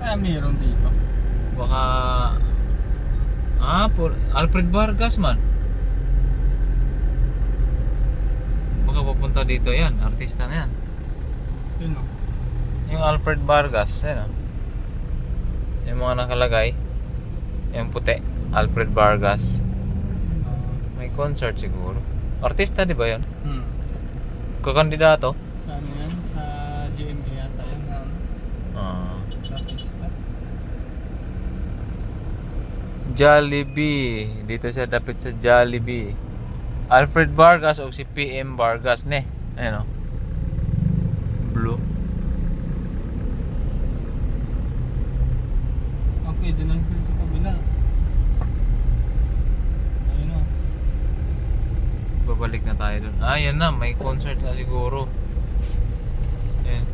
Kaya meron dito. Baka... Alfred Vargas man. Baka papunta dito yan. Artista na yan. Yun o. Yung Alfred Vargas. Yan o. Yung mga nakalagay. Yung puti. Alfred Vargas. May concert siguro. Artista di ba yun? Kakandidato? Sa ano yan? Sa GMA yata yan. Artista. Jollibee. Dito siya dapat sa Jollibee. Alfred Vargas o si PM Vargas ne. Ayan o. Blue. Okay, din ang sa kabila. Ayun o. Babalik na tayo dun. Yan na. May concert na siguro. Ayan.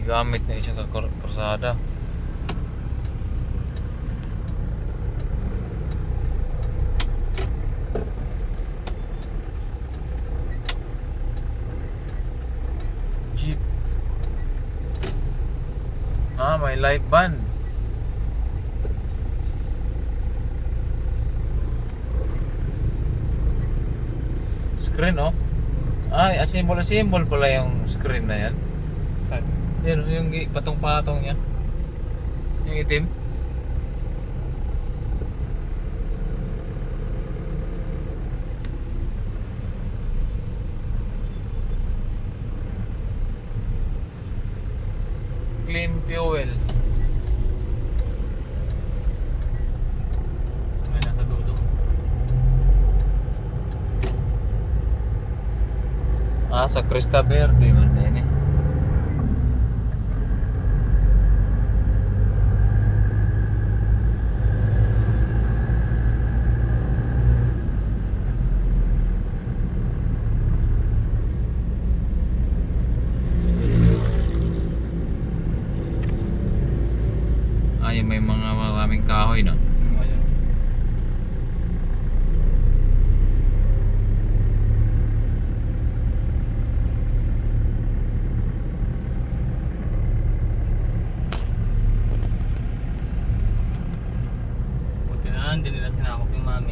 Gamit na isang karsada. Jeep. May live band. Screen oh. Symbol pala yung screen na yan. Yan, yung patong-patong niya. Yung itim. Clean fuel. May nasa dulo. Sa Crista Verde man din eh. May mga maraming kahoy no.